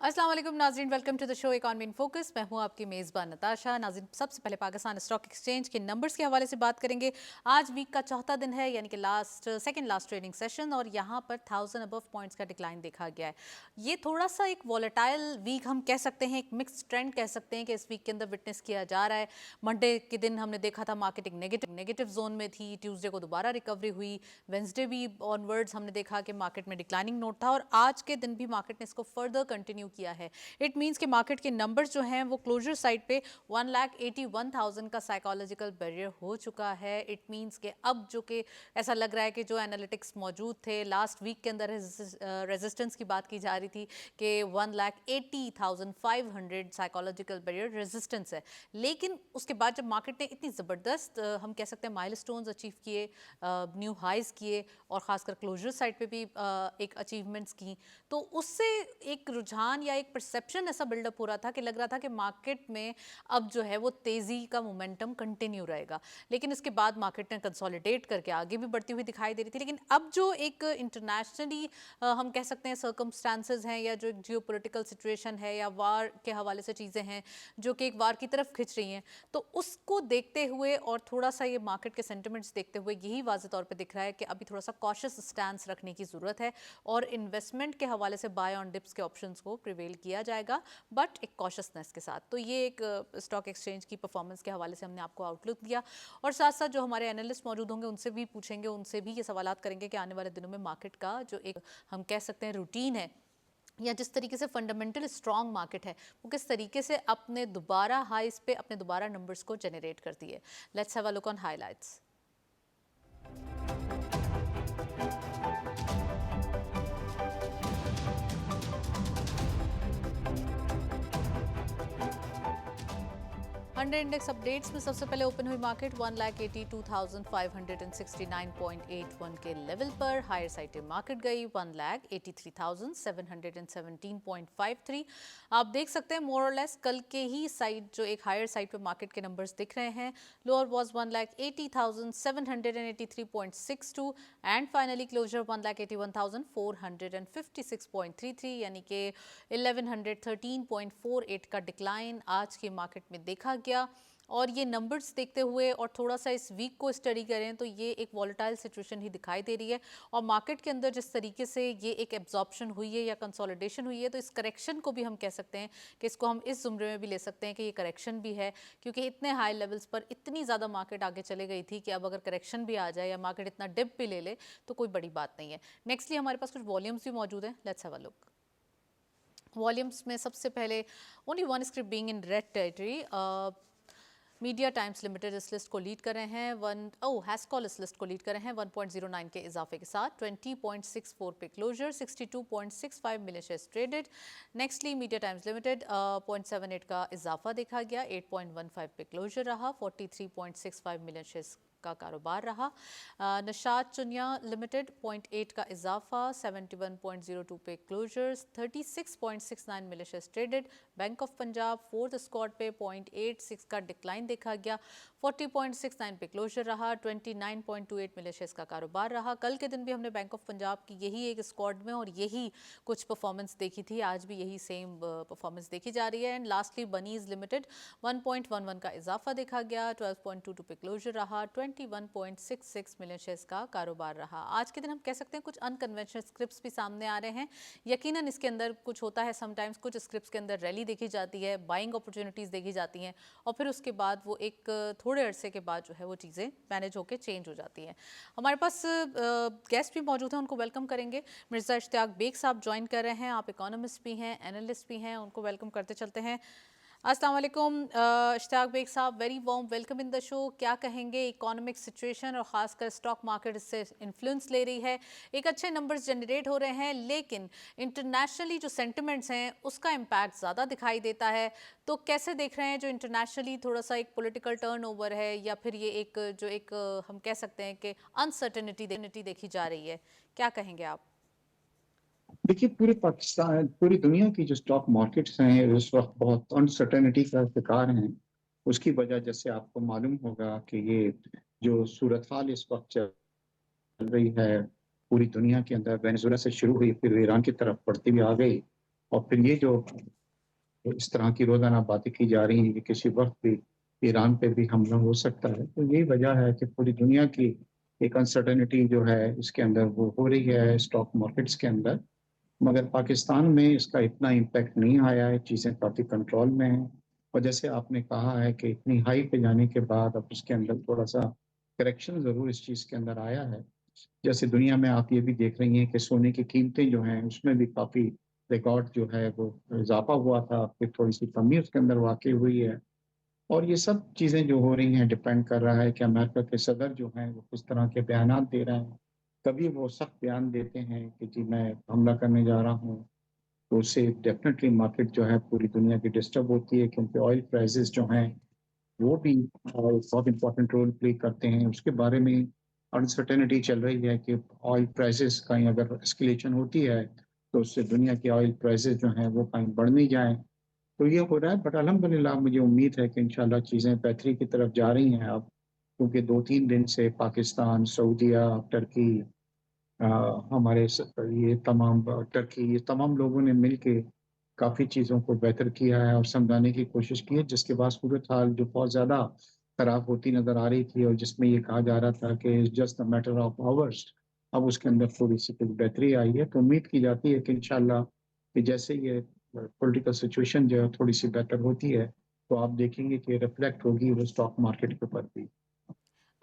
अस्सलाम वालेकुम नाज़रीन, welcome to the show economy in focus. मैं हूं आपकी मेज़बान नताशा। नाज़रीन, सबसे पहले पाकिस्तान स्टॉक एक्सचेंज के नंबर्स के हवाले से बात करेंगे। आज वीक का चौथा दिन है, यानी कि सेकंड लास्ट ट्रेडिंग सेशन, और यहां पर 1000 अबव पॉइंट्स का डिक्लाइन देखा गया है। ये थोड़ा सा एक वॉलेटाइल वीक हम कह सकते हैं, एक मिक्स ट्रेंड कह सकते हैं कि इस वीक के अंदर विटनेस किया जा रहा है। मंडे के दिन हमने देखा था मार्केट एक नेगेटिव जोन में थी, ट्यूसडे को दोबारा रिकवरी हुई, वेंसडे भी ऑनवर्ड्स हमने देखा कि मार्केट में डिक्लाइनिंग नोट था, और आज के दिन भी मार्केट ने इसको फर्दर कंटिन्यू किया है। इट मीन्स कि मार्केट के नंबर्स जो हैं वो क्लोजर साइड पे 1,81,000 का साइकोलॉजिकल बैरियर हो चुका है। इट मीन्स कि अब जो कि ऐसा लग रहा है कि जो एनालिटिक्स मौजूद थे लास्ट वीक के अंदर, रेजिस्टेंस की बात की जा रही थी कि 1,80,500 साइकोलॉजिकल बैरियर रेजिस्टेंस है। लेकिन उसके बाद जब मार्केट ने इतनी ज़बरदस्त हम कह सकते हैं माइलस्टोन्स अचीव किए, न्यू हाइज किए, और ख़ासकर क्लोजर साइड पे भी एक अचीवमेंट्स की, तो उससे एक रुझान या एक परसेप्शन ऐसा बिल्डअप हो रहा था कि लग रहा था कि मार्केट में अब जो है वो तेज़ी का मोमेंटम कंटिन्यू रहेगा। लेकिन इसके बाद मार्केट ने कंसोलिडेट करके आगे भी बढ़ती हुई दिखाई दे रही थी। लेकिन अब जो एक इंटरनेशनली हम कह सकते हैं सर्कमस्टांसेस हैं, या जो एक जियोपॉलिटिकल सिचुएशन है, या वार के हवाले से चीज़ें हैं जो कि एक वार की तरफ खिंच रही हैं, तो उसको देखते हुए और थोड़ा सा ये मार्केट के सेंटिमेंट्स देखते हुए यही वाज़ेह तौर पे दिख रहा है कि अभी थोड़ा सा कॉशियस स्टैंस रखने की ज़रूरत है, और इन्वेस्टमेंट के हवाले से बाय ऑन डिप्स के ऑप्शंस को प्रिवेल किया जाएगा, बट एक कॉशियसनेस के साथ। तो ये एक स्टॉक एक्सचेंज की परफॉर्मेंस के हवाले से हमने आपको आउटलुक दिया, और साथ साथ जो हमारे एनालिस्ट मौजूद होंगे उनसे भी पूछेंगे, उनसे भी ये सवालात करेंगे कि आने वाले दिनों में मार्केट का जो एक हम कह सकते हैं रूटीन है, या जिस तरीके से फंडामेंटल स्ट्रॉन्ग मार्केट है, वो किस तरीके से अपने दोबारा हाइस पे अपने दोबारा नंबर्स को जनरेट करती है। Let's have a look on highlights. 100 index updates में सबसे पहले ओपन हुई मार्केट 1,82,569.81 के लेवल पर। हायर साइड पे मार्केट गई 1,83,717.53। आप देख सकते हैं मोर और लेस कल के ही साइड जो एक हायर साइड पे मार्केट के नंबर्स दिख रहे हैं। Lower was 1,80,783.62 and finally closure 1,81,456.33, यानी कि 1,113.48 का डिक्लाइन आज की मार्केट में देखा गया। और ये नंबर्स देखते हुए और थोड़ा सा इस वीक को स्टडी करें तो ये एक वॉलेटाइल सिचुएशन ही दिखाई दे रही है, और मार्केट के अंदर जिस तरीके से ये एक एब्जॉर्प्शन हुई है या कंसोलिडेशन हुई है, तो इस करेक्शन को भी हम कह सकते हैं कि इसको हम इस जुमरे में भी ले सकते हैं कि ये करेक्शन भी है, क्योंकि इतने हाई लेवल्स पर इतनी ज़्यादा मार्केट आगे चले गई थी कि अब अगर करेक्शन भी आ जाए या मार्केट इतना डिप भी ले ले तो कोई बड़ी बात नहीं है। नेक्स्टली हमारे पास कुछ वॉल्यूम्स भी मौजूद हैं, let's have a look. Volumes में सबसे पहले only one script being in red territory. Media times limited इस लिस्ट को लीड कर रहे हैं, हैस्कॉल इस लिस्ट को लीड कर रहे हैं 1.09 के इजाफे के साथ, 20.64 पे closure, 62.65 million shares traded. Nextly media times limited 0.78 का इजाफा देखा गया, 8.15 पे क्लोजर रहा, 43.65 मिलियन शेयर्स का कारोबार रहा। नशात चुनिया लिमिटेड 0.8 का इजाफा, 71.02 पे closures, 36.69 million shares traded. Bank of Punjab fourth squad पे 0.86 का डिक्लाइन देखा गया, 40.69 पे क्लोजर रहा, 29.28 मिलियन शेयर्स का कारोबार रहा। कल के दिन भी हमने बैंक ऑफ पंजाब की यही एक स्क्वाड में और यही कुछ परफॉर्मेंस देखी थी, आज भी यही सेम परफॉर्मेंस देखी जा रही है। एंड लास्टली बनीज लिमिटेड 1.11 का इजाफा देखा गया, 12.22 पे क्लोजर रहा, 21.66 मिलियन शेयर्स का कारोबार रहा। आज के दिन हम कह सकते हैं कुछ अनकन्वेंशनल स्क्रिप्ट्स भी सामने आ रहे हैं। यकीनन इसके अंदर कुछ होता है, समटाइम्स कुछ स्क्रिप्ट्स के अंदर रैली देखी जाती है, बाइंग अपॉर्चुनिटीज़ देखी जाती हैं, और फिर उसके बाद वो एक थोड़े अरसे के बाद जो है वो चीज़ें मैनेज होकर चेंज हो जाती हैं। हमारे पास गेस्ट भी मौजूद हैं, उनको वेलकम करेंगे। मिर्ज़ा इश्तियाक बेग साहब ज्वाइन कर रहे हैं, आप इकोनॉमिस्ट भी हैं, एनालिस्ट भी हैं, उनको वेलकम करते चलते हैं। अस्सलाम वालेकुम इश्तियाक बेग साहब, very warm welcome in the show. क्या कहेंगे, इकोनॉमिक सिचुएशन और ख़ासकर स्टॉक मार्केट इससे इन्फ्लुएंस ले रही है, एक अच्छे नंबर्स जनरेट हो रहे हैं, लेकिन इंटरनेशनली जो सेंटिमेंट्स हैं उसका इम्पैक्ट ज़्यादा दिखाई देता है। तो कैसे देख रहे हैं जो इंटरनेशनली थोड़ा सा एक पॉलिटिकल टर्नओवर है, या फिर ये एक जो एक हम कह सकते हैं कि अनसर्टेनिटी देखी जा रही है, क्या कहेंगे आप? देखिए, पूरे पाकिस्तान, पूरी दुनिया की जो स्टॉक मार्केट्स हैं उस वक्त बहुत अनसर्टेनिटी का शिकार हैं। उसकी वजह, जैसे आपको मालूम होगा, कि ये जो सूरत हाल इस वक्त चल रही है पूरी दुनिया के अंदर, वेनेजुएला से शुरू हुई, फिर ईरान की तरफ बढ़ती हुई आ गई, और फिर ये जो इस तरह की रोज़ाना बातें की जा रही हैं कि किसी वक़्त भी ईरान पे भी हमला हो सकता है, तो यही वजह है कि पूरी दुनिया की एक अनसर्टेनिटी जो है इसके अंदर वो हो रही है स्टॉक मार्केट्स के अंदर। मगर पाकिस्तान में इसका इतना इम्पैक्ट नहीं आया है, चीज़ें काफ़ी कंट्रोल में हैं और जैसे आपने कहा है कि इतनी हाई पे जाने के बाद अब उसके अंदर थोड़ा-सा करेक्शन ज़रूर इस चीज़ के अंदर आया है। जैसे दुनिया में आप ये भी देख रही हैं कि सोने की कीमतें जो हैं, उसमें भी काफ़ी रिकॉर्ड जो है वो इज़ाफ़ा हुआ था, फिर थोड़ी-सी कमी उसके अंदर वाक़ई हुई है। और ये सब चीज़ें जो हो रही हैं डिपेंड कर रहा है कि अमेरिका के सदर जो हैं वो किस तरह के बयानात दे रहे हैं। कभी वो सख्त बयान देते हैं कि जी मैं हमला करने जा रहा हूँ, तो उससे डेफ़िनेटली मार्केट जो है पूरी दुनिया की डिस्टर्ब होती है क्योंकि ऑयल प्राइसेज़ जो हैं वो भी बहुत इम्पोर्टेंट रोल प्ले करते हैं। उसके बारे में अनसर्टेनिटी चल रही है कि ऑयल प्राइसेज़ कहीं अगर एस्केलेशन होती है, तो उससे दुनिया की ऑयल प्राइसेज़ जो हैं वो कहीं बढ़ नहीं जाएँ। तो ये हो रहा है बट अल्हम्दुलिल्लाह मुझे उम्मीद है कि इंशाल्लाह चीज़ें बेहतरी की तरफ जा रही हैं अब, क्योंकि 2-3 दिन से पाकिस्तान, सऊदीया, तुर्की अ, हमारे ये तमाम टर्की ये तमाम लोगों ने मिल के काफ़ी चीज़ों को बेहतर किया है और समझाने की कोशिश की है, जिसके बाद सूरत-हाल जो बहुत ज़्यादा खराब होती नज़र आ रही थी और जिसमें ये कहा जा रहा था कि it's just a matter of hours, अब उसके अंदर थोड़ी-सी कुछ बेहतरी आई है। तो उम्मीद की जाती है कि इंशाअल्लाह कि जैसे ये पॉलिटिकल सिचुएशन जो है थोड़ी-सी बेहतर होती है, तो आप देखेंगे कि रिफ्लेक्ट होगी वो स्टॉक मार्केट के ऊपर भी।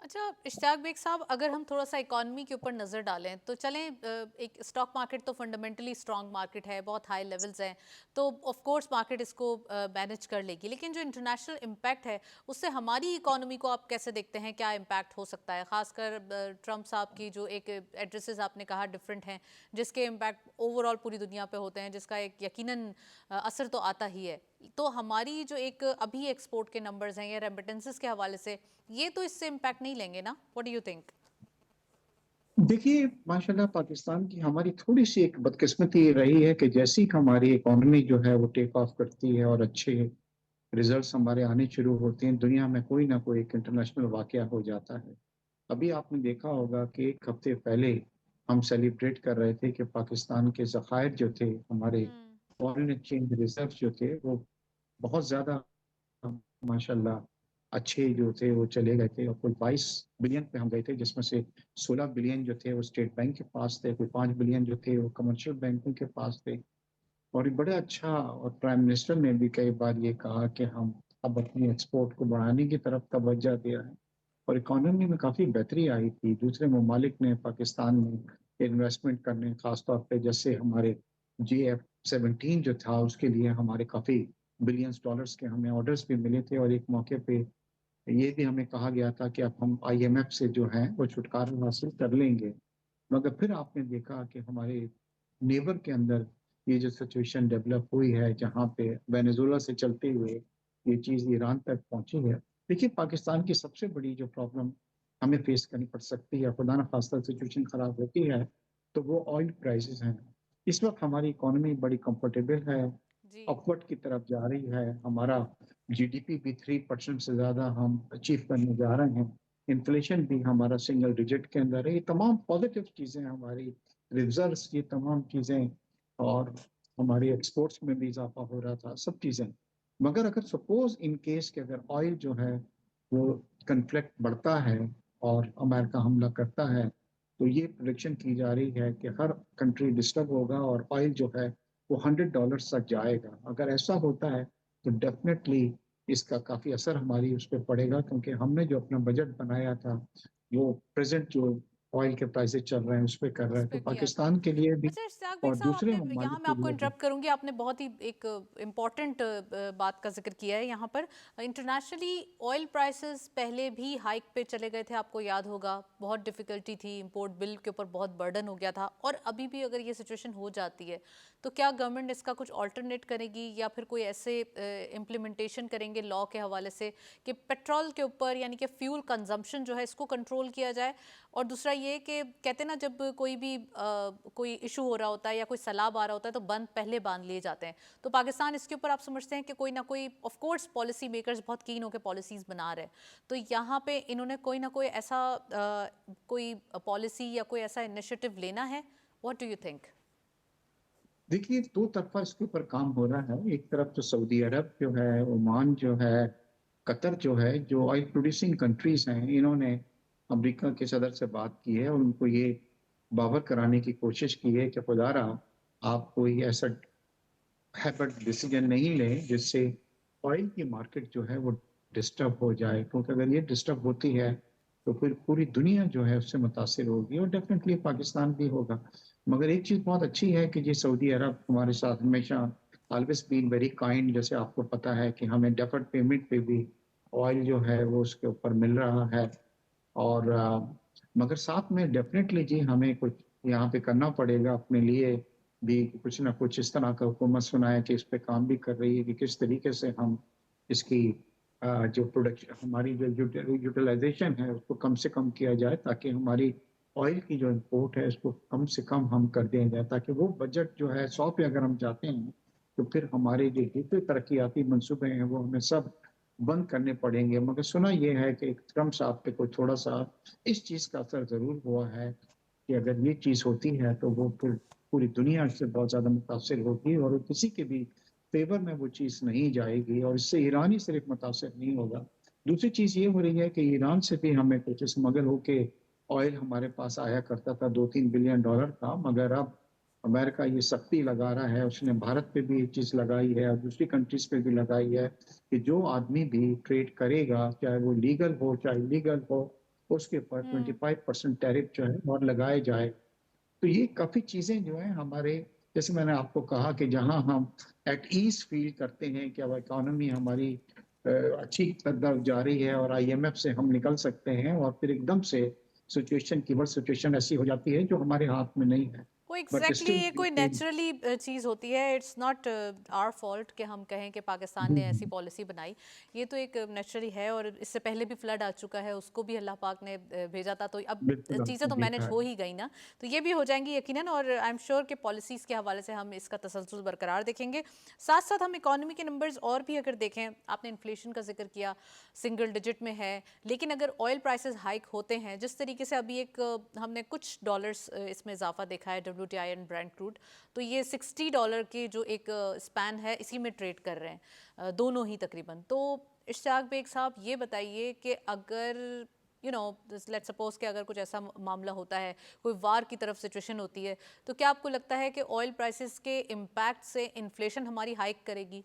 अच्छा इश्तियाक बेग साहब, अगर हम थोड़ा सा इकॉनमी के ऊपर नज़र डालें तो चलें, एक स्टॉक मार्केट तो फंडामेंटली स्ट्रांग मार्केट है, बहुत हाई लेवल्स हैं, तो ऑफ कोर्स मार्केट इसको मैनेज कर लेगी, लेकिन जो इंटरनेशनल इम्पैक्ट है उससे हमारी इकॉनमी को आप कैसे देखते हैं, क्या इम्पैक्ट हो सकता है? खासकर ट्रम्प साहब की जो एक एड्रेसेस आपने कहा डिफरेंट हैं, जिसके इम्पैक्ट ओवरऑल पूरी दुनिया पे होते हैं, जिसका एक यकीनन असर तो आता ही है। तो हमारी जो एक अभी एक्सपोर्ट के नंबर्स हैं या रेमिटेंसेस के हवाले से, ये तो इससे इम्पैक्ट नहीं लेंगे ना? What do you think? देखिए, माशाल्लाह पाकिस्तान की हमारी थोड़ी-सी एक बदकिस्मती रही है कि जैसे ही हमारी इकोनॉमी जो है वो टेक ऑफ करती है और अच्छे रिज़ल्ट्स हमारे आने शुरू होते हैं, दुनिया में कोई ना कोई एक इंटरनेशनल वाक़या हो जाता है। अभी आपने देखा होगा कि 1 हफ़्ते पहले हम सेलिब्रेट कर रहे थे कि पाकिस्तान के ज़खायर जो थे, हमारे हम्म। फॉरेन एक्सचेंज रिज़र्व्स जो थे, वो बहुत ज़्यादा माशाल्लाह अच्छे जो थे वो चले गए थे और कुल 22 बिलियन पे हम गए थे जिसमें से 16 बिलियन जो थे वो स्टेट बैंक के पास थे, कोई 5 बिलियन जो थे वो कमर्शियल बैंकों के पास थे। और ये बड़ा अच्छा और प्राइम मिनिस्टर ने भी कई बार ये कहा कि हम अब अपनी एक्सपोर्ट को बढ़ाने की तरफ तवज्जो दिया है और इकोनॉमी में काफ़ी बेहतरी आई थी। दूसरे ममालिक ने पाकिस्तान में इन्वेस्टमेंट करने ख़ास तौर पे जैसे हमारे JF-17 जो था उसके लिए हमारे काफ़ी बिलियंस डॉलर्स के हमें ऑर्डर्स भी मिले थे और एक मौके पे ये भी हमें कहा गया था कि अब हम IMF से जो है वो छुटकारा हासिल कर लेंगे। मगर फिर आपने देखा कि हमारे नेबर के अंदर ये जो सिचुएशन डेवलप हुई है, जहाँ पे वेनेज़ुएला से चलते हुए ये चीज़ ईरान तक पहुँची है। देखिए, पाकिस्तान की सबसे बड़ी जो प्रॉब्लम हमें फेस करनी पड़ सकती है, खुदा ना ख़ास्ता सिचुएशन ख़राब होती है, तो वो ऑयल प्राइसेज़ हैं। इस वक़्त हमारी इकोनॉमी बड़ी कंफर्टेबल है, जी। अपवर्ड की तरफ जा रही है। हमारा जीडीपी भी 3% से ज़्यादा हम अचीव करने जा रहे हैं। इन्फ्लेशन भी हमारा सिंगल डिजिट के अंदर है। ये तमाम पॉज़िटिव चीज़ें हमारी रिज़ल्ट्स ये तमाम चीज़ें और हमारी एक्सपोर्ट्स में भी इज़ाफ़ा हो रहा था, सब चीज़ें। मगर अगर सपोज़ इन केस कि अगर ऑयल जो है वो कॉन्फ्लिक्ट बढ़ता है और अमेरिका हमला करता है, तो ये प्रेडिक्शन की जा रही है कि हर कंट्री डिस्टर्ब होगा और ऑयल जो है वो $100 तक जाएगा। अगर ऐसा होता है तो डेफ़िनेटली इसका काफ़ी असर हमारी उस पे पड़ेगा क्योंकि हमने जो अपना बजट बनाया था, वो प्रेज़ेंट जो ऑयल के प्राइसेज़ चल रहे हैं, उस पे कर रहा उस है। तो पे किया था। पाकिस्तान के लिए भी अच्छा इश्तियाक बेग और साहब, दूसरे आपने ममालिक यहाँ मैं के आपको लिए भी। इंटरप्ट करूंगी, आपने बहुत ही एक इम्पॉर्टेंट बात का जिक्र किया है यहाँ पर। इंटरनेशनली ऑयल प्राइसेस पहले भी हाइक पे चले गए थे, आपको याद होगा, बहुत डिफिकल्टी थी, इंपोर्ट बिल के ऊपर बहुत बर्डन हो गया था, और अभी भी अगर ये सिचुएशन हो जाती है तो क्या गवर्नमेंट इसका कुछ ऑल्टरनेट करेगी या फिर कोई ऐसे इम्प्लीमेंटेशन करेंगे लॉ के हवाले से कि पेट्रोल के ऊपर यानी कि फ्यूल कंजम्पशन जो है इसको कंट्रोल किया जाए? और दूसरा ये कि कहते हैं ना, जब कोई भी कोई इशू हो रहा होता है या कोई सैलाब आ रहा होता है तो बंद पहले बांध लिए जाते हैं। तो पाकिस्तान इसके ऊपर आप समझते हैं कि कोई ना कोई, ऑफ कोर्स पॉलिसी मेकर्स बहुत कीन होकर पॉलिसीज बना रहे हैं, तो यहाँ पे इन्होंने कोई ना कोई ऐसा कोई पॉलिसी या कोई ऐसा इनिशिएटिव लेना है? What do you think? देखिए, दो तरफ़ा इसके ऊपर काम हो रहा है। एक तरफ तो सऊदी अरब जो है, ओमान जो है, कतर जो है, जो ऑयल प्रोड्यूसिंग कंट्रीज़ हैं, इन्होंने अमेरिका के सदर से बात की है और उनको ये बावर कराने की कोशिश की है कि खुदारा आप कोई ऐसा हैबट डिसीजन नहीं लें जिससे ऑयल की मार्केट जो है वो डिस्टर्ब हो जाए, क्योंकि अगर ये डिस्टर्ब होती है तो फिर पूरी दुनिया जो है उससे मुतासिर होगी और डेफिनेटली पाकिस्तान भी होगा। मगर एक चीज़ बहुत अच्छी है कि ये सऊदी अरब हमारे साथ हमेशा ऑलवेज बीन वेरी काइंड। जैसे आपको पता है कि हमें डेफर्ड पेमेंट पे भी ऑयल जो है वो उसके ऊपर मिल रहा है। और मगर साथ में डेफिनेटली जी हमें कुछ यहाँ पे करना पड़ेगा अपने लिए भी, कुछ ना कुछ इस तरह का हुकूमत सुनाए कि इस पे काम भी कर रही है कि किस तरीके से हम इसकी जो प्रोडक्शन हमारी जो यूटिलाइजेशन है उसको कम से कम किया जाए, ताकि हमारी ऑयल की जो इम्पोर्ट है उसको कम से कम हम कर दिया जाए, ताकि वो बजट जो है 100 पे अगर हम जाते हैं तो फिर हमारे जो दूसरे तरक्याती मंसूबे हैं वो हमें सब बंद करने पड़ेंगे। मगर सुना ये है कि ट्रम्प साहब पे कोई थोड़ा सा इस चीज़ का असर ज़रूर हुआ है कि अगर ये चीज़ होती है तो वो फिर पूरी दुनिया इससे बहुत ज़्यादा मुतासिर होगी और किसी के भी फ़ेवर में वो चीज़ नहीं जाएगी और इससे ईरान ही सिर्फ़ मुतासिर नहीं होगा। दूसरी चीज़ ये हो रही है कि ईरान से भी हमें कुछ स्मगल होके ऑयल हमारे पास आया करता था, 2-3 बिलियन डॉलर का, मगर अब अमेरिका ये सख्ती लगा रहा है, उसने भारत पे भी ये चीज़ लगाई है और दूसरी कंट्रीज़ पे भी लगाई है कि जो आदमी भी ट्रेड करेगा, चाहे वो लीगल हो, चाहे इल्लीगल हो, उसके ऊपर हुँ। 25% टैरिफ जो है और लगाए जाए। तो ये काफ़ी चीज़ें जो हैं हमारे, जैसे मैंने आपको कहा कि जहाँ हम एट ईज़ फ़ील करते हैं कि अब इकोनॉमी हमारी अच्छी तरफ जा रही है और आईएमएफ से हम निकल सकते हैं और फिर एकदम से सिचुएशन कीवर्ड सिचुएशन ऐसी हो जाती है जो हमारे हाथ में नहीं है। वो बट एग्जैक्टली स्टिल ये कोई नेचुरली चीज़ होती है। इट्स नॉट आवर फॉल्ट कि हम कहें कि पाकिस्तान ने ऐसी पॉलिसी बनाई। ये तो एक नेचुरली है और इससे पहले भी फ्लड आ चुका है, उसको भी अल्लाह पाक ने भेजा था, तो अब बिल्कुल चीज़ें आपने तो देखा मैनेज है। हो ही गई ना। तो ये भी हो जाएंगी यकीनन, और आई एम श्योर कि पॉलिसीज़ के हवाले से हम इसका तसलसल बरकरार देखेंगे। साथ साथ हम इकोनॉमी के नंबर्स और भी अगर देखें, आपने इन्फ्लेशन का जिक्र किया, सिंगल डिजिट में है, लेकिन अगर ऑयल प्राइसेस हाइक होते हैं जिस तरीके से अभी एक हमने कुछ डॉलर्स इसमें इजाफा देखा है WTI एंड ब्रेंट क्रूड, तो ये $60 की जो एक स्पैन है इसी में ट्रेड कर रहे हैं दोनों ही तकरीबन। तो इश्तियाक बेग साहब ये बताइए कि अगर लेट्स सपोज कि अगर कुछ ऐसा मामला होता है, कोई वार की तरफ सिचुएशन होती है, तो क्या आपको लगता है कि ऑयल प्राइसेस के इम्पैक्ट से इन्फ्लेशन हमारी हाइक करेगी?